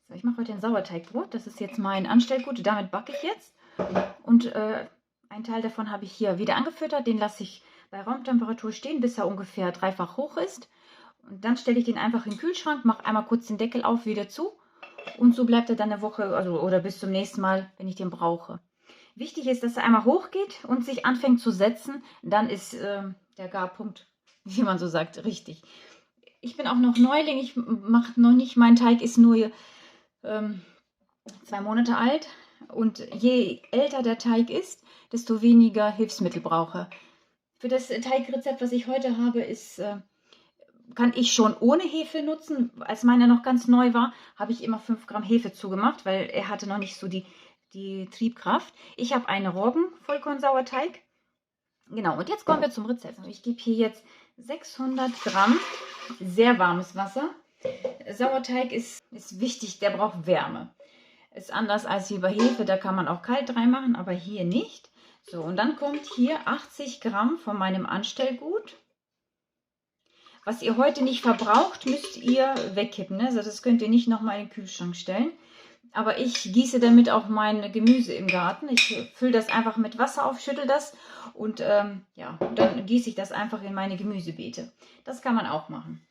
So, ich mache heute ein Sauerteigbrot. Das ist jetzt mein Anstellgut. Damit backe ich jetzt. Und einen Teil davon habe ich hier wieder angefüttert. Den lasse ich bei Raumtemperatur stehen, bis er ungefähr dreifach hoch ist. Und dann stelle ich den einfach in den Kühlschrank, mache einmal kurz den Deckel auf, wieder zu. Und so bleibt er dann eine Woche, also, oder bis zum nächsten Mal, wenn ich den brauche. Wichtig ist, dass er einmal hochgeht und sich anfängt zu setzen. Dann ist der Garpunkt, wie man so sagt, richtig. Ich bin auch noch Neuling. Ich mache noch nicht, mein Teig ist nur 2 Monate alt. Und je älter der Teig ist, desto weniger Hilfsmittel brauche. Für das Teigrezept, was ich heute habe, kann ich schon ohne Hefe nutzen. Als meiner noch ganz neu war, habe ich immer 5 Gramm Hefe zugemacht, weil er hatte noch nicht so die Triebkraft. Ich habe einen Roggen-Vollkornsauerteig. Genau, und jetzt kommen wir zum Rezept. Ich gebe hier jetzt 600 Gramm sehr warmes Wasser. Sauerteig ist wichtig, der braucht Wärme. Ist anders als wie bei Hefe, da kann man auch kalt reinmachen, aber hier nicht. So, und dann kommt hier 80 Gramm von meinem Anstellgut. Was ihr heute nicht verbraucht, müsst ihr wegkippen. Ne? Also das könnt ihr nicht nochmal in den Kühlschrank stellen. Aber ich gieße damit auch mein Gemüse im Garten. Ich fülle das einfach mit Wasser auf, schüttel das und ja, dann gieße ich das einfach in meine Gemüsebeete. Das kann man auch machen.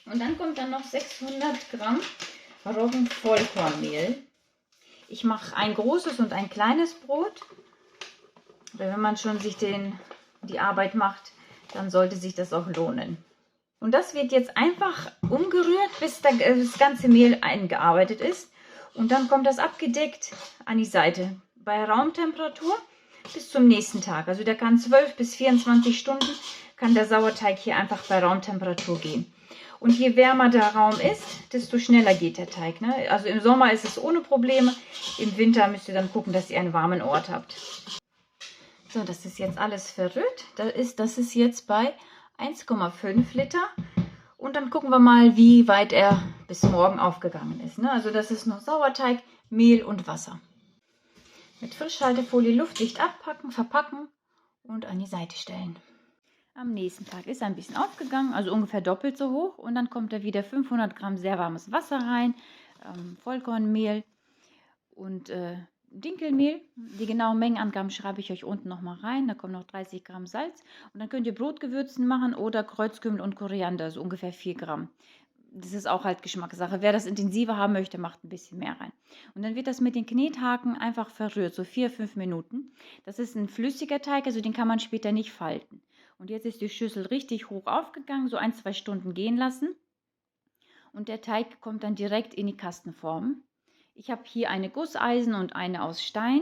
Und dann kommt dann noch 600 Gramm Roggenvollkornmehl. Ich mache ein großes und ein kleines Brot. Weil wenn man schon sich die Arbeit macht, dann sollte sich das auch lohnen. Und das wird jetzt einfach umgerührt, bis das ganze Mehl eingearbeitet ist. Und dann kommt das abgedeckt an die Seite bei Raumtemperatur bis zum nächsten Tag. Also der kann 12 bis 24 Stunden, kann der Sauerteig hier einfach bei Raumtemperatur gehen. Und je wärmer der Raum ist, desto schneller geht der Teig. Ne? Also im Sommer ist es ohne Probleme. Im Winter müsst ihr dann gucken, dass ihr einen warmen Ort habt. So, das ist jetzt alles verrührt. Das ist jetzt bei 1,5 Liter. Und dann gucken wir mal, wie weit er bis morgen aufgegangen ist. Ne? Also das ist noch Sauerteig, Mehl und Wasser. Mit Frischhaltefolie luftdicht abpacken, verpacken und an die Seite stellen. Am nächsten Tag ist er ein bisschen aufgegangen, also ungefähr doppelt so hoch. Und dann kommt da wieder 500 Gramm sehr warmes Wasser rein, Vollkornmehl und Dinkelmehl. Die genauen Mengenangaben schreibe ich euch unten nochmal rein. Da kommen noch 30 Gramm Salz. Und dann könnt ihr Brotgewürzen machen oder Kreuzkümmel und Koriander, so ungefähr 4 Gramm. Das ist auch halt Geschmackssache. Wer das intensiver haben möchte, macht ein bisschen mehr rein. Und dann wird das mit den Knethaken einfach verrührt, so 4-5 Minuten. Das ist ein flüssiger Teig, also den kann man später nicht falten. Und jetzt ist die Schüssel richtig hoch aufgegangen, so 1-2 Stunden gehen lassen. Und der Teig kommt dann direkt in die Kastenform. Ich habe hier eine Gusseisen und eine aus Stein.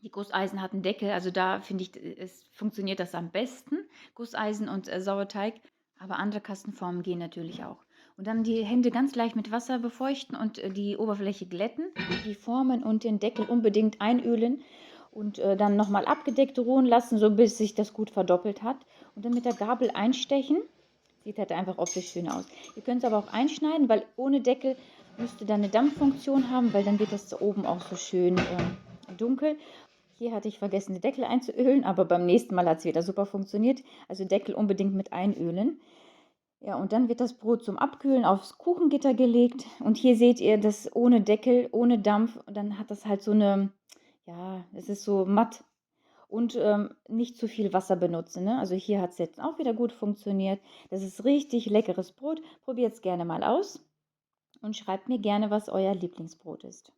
Die Gusseisen hat einen Deckel, also da finde ich, funktioniert das am besten. Gusseisen und Sauerteig, aber andere Kastenformen gehen natürlich auch. Und dann die Hände ganz leicht mit Wasser befeuchten und die Oberfläche glätten, die Formen und den Deckel unbedingt einölen und dann nochmal abgedeckt ruhen lassen, so bis sich das gut verdoppelt hat. Und dann mit der Gabel einstechen. Sieht halt einfach optisch schön aus. Ihr könnt es aber auch einschneiden, weil ohne Deckel müsste dann eine Dampffunktion haben, weil dann wird das da oben auch so schön dunkel. Hier hatte ich vergessen, den Deckel einzuölen, aber beim nächsten Mal hat es wieder super funktioniert. Also Deckel unbedingt mit einölen. Ja, und dann wird das Brot zum Abkühlen aufs Kuchengitter gelegt. Und hier seht ihr das ohne Deckel, ohne Dampf. Und dann hat das halt so eine, ja, es ist so matt. Und nicht zu viel Wasser benutzen. Ne? Also hier hat es jetzt auch wieder gut funktioniert. Das ist richtig leckeres Brot. Probiert es gerne mal aus und schreibt mir gerne, was euer Lieblingsbrot ist.